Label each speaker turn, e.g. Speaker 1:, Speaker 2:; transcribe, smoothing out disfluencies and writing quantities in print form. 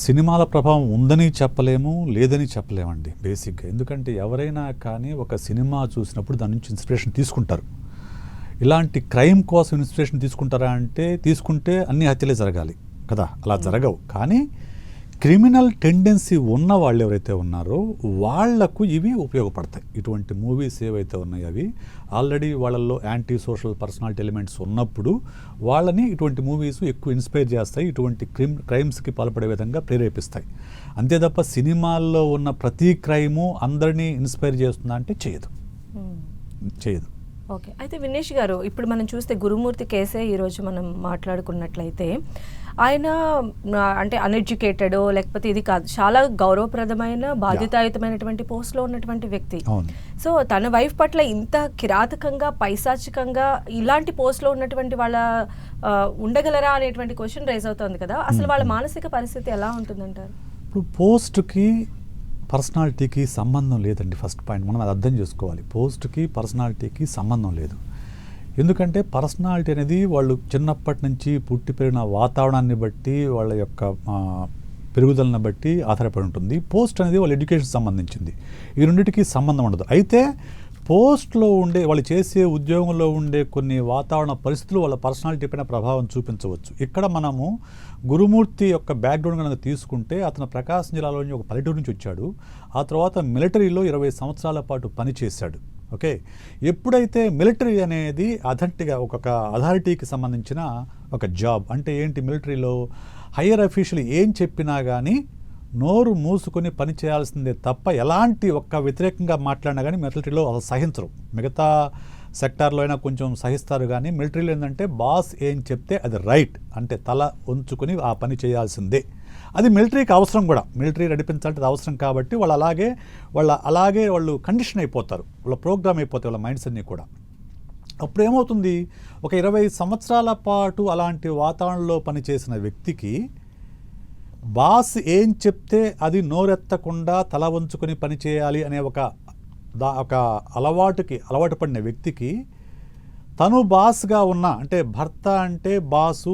Speaker 1: సినిమాల ప్రభావం ఉందని చెప్పలేము, లేదని చెప్పలేమండి బేసిక్గా. ఎందుకంటే ఎవరైనా కానీ ఒక సినిమా చూసినప్పుడు దాని నుంచి ఇన్స్పిరేషన్ తీసుకుంటారు. ఇలాంటి క్రైమ్ కోసం ఇన్స్పిరేషన్ తీసుకుంటారా అంటే తీసుకుంటే అన్ని హత్యలే జరగాలి కదా, అలా జరగవు. కానీ క్రిమినల్ టెండెన్సీ ఉన్న వాళ్ళు ఎవరైతే ఉన్నారో వాళ్లకు ఇవి ఉపయోగపడతాయి. ఇటువంటి మూవీస్ ఏవైతే ఉన్నాయో అవి ఆల్రెడీ వాళ్ళల్లో యాంటీ సోషల్ పర్సనాలిటీ ఎలిమెంట్స్ ఉన్నప్పుడు వాళ్ళని ఇటువంటి మూవీస్ ఎక్కువ ఇన్స్పైర్ చేస్తాయి, ఇటువంటి క్రైమ్స్కి పాల్పడే విధంగా ప్రేరేపిస్తాయి. అంతే తప్ప సినిమాల్లో ఉన్న ప్రతి క్రైము అందరినీ ఇన్స్పైర్ చేస్తుందా అంటే చేయదు.
Speaker 2: ఓకే, అయితే వినేష్ గారు, ఇప్పుడు మనం చూస్తే గురుమూర్తి కేసే ఈరోజు మనం మాట్లాడుకున్నట్లయితే ఆయన అంటే అన్ఎడ్యుకేటెడ్ లేకపోతే ఇది కాదు, చాలా గౌరవప్రదమైన బాధ్యతాయుతమైనటువంటి పోస్ట్లో ఉన్నటువంటి వ్యక్తి. సో తన వైఫ్ పట్ల ఇంత కిరాతకంగా పైశాచికంగా ఇలాంటి పోస్ట్లో ఉన్నటువంటి వాళ్ళ ఉండగలరా అనేటువంటి క్వశ్చన్ రైజ్ అవుతుంది కదా. అసలు వాళ్ళ మానసిక పరిస్థితి ఎలా ఉంటుందంటారు?
Speaker 1: ఇప్పుడు పోస్ట్కి పర్సనాలిటీకి సంబంధం లేదండి. ఫస్ట్ పాయింట్ మనం అది అర్థం చేసుకోవాలి. పోస్ట్కి పర్సనాలిటీకి సంబంధం లేదు. ఎందుకంటే పర్సనాలిటీ అనేది వాళ్ళు చిన్నప్పటి నుంచి పుట్టి పెరిగిన వాతావరణాన్ని బట్టి, వాళ్ళ యొక్క పెరుగుదలను బట్టి ఆధారపడి ఉంటుంది. పోస్ట్ అనేది వాళ్ళ ఎడ్యుకేషన్ సంబంధించింది. ఈ రెండింటికి సంబంధం ఉండదు. అయితే పోస్ట్లో ఉండే వాళ్ళు చేసే ఉద్యోగంలో ఉండే కొన్ని వాతావరణ పరిస్థితులు వాళ్ళ పర్సనాలిటీ పైన ప్రభావం చూపించవచ్చు. ఇక్కడ మనము గురుమూర్తి యొక్క బ్యాక్గ్రౌండ్ కనుక తీసుకుంటే అతను ప్రకాశం జిల్లాలోని ఒక పల్లెటూరు నుంచి వచ్చాడు. ఆ తర్వాత మిలిటరీలో 20 సంవత్సరాల పాటు పనిచేశాడు. ఓకే, ఎప్పుడైతే మిలిటరీ అనేది ఒక అథారిటీకి సంబంధించిన ఒక జాబ్ అంటే ఏంటి, మిలిటరీలో హయ్యర్ అఫీషియల్ ఏం చెప్పినా కానీ నోరు మూసుకొని పని చేయాల్సిందే తప్ప ఎలాంటి ఒక్క వ్యతిరేకంగా మాట్లాడినా కానీ మిలిటరీలో అసలు సహించరు. మిగతా సెక్టార్లో అయినా కొంచెం సహిస్తారు, కానీ మిలిటరీలో ఏంటంటే బాస్ ఏం చెప్తే అది రైట్ అంటే తల ఉంచుకొని ఆ పని చేయాల్సిందే. అది మిలిటరీకి అవసరం కూడా. మిలిటరీ నడిపించాలంటే అది అవసరం కాబట్టి వాళ్ళు కండిషన్ అయిపోతారు, వాళ్ళ ప్రోగ్రామ్ అయిపోతాయి వాళ్ళ మైండ్స్ అన్నీ కూడా. అప్పుడు ఏమవుతుంది, ఒక 20 సంవత్సరాల పాటు అలాంటి వాతావరణంలో పనిచేసిన వ్యక్తికి బాస్ ఏం చెప్తే అది నోరెత్తకుండా తల వంచుకొని పనిచేయాలి అనే ఒక అలవాటు పడిన వ్యక్తికి తను బాస్గా ఉన్న అంటే భర్త అంటే బాసు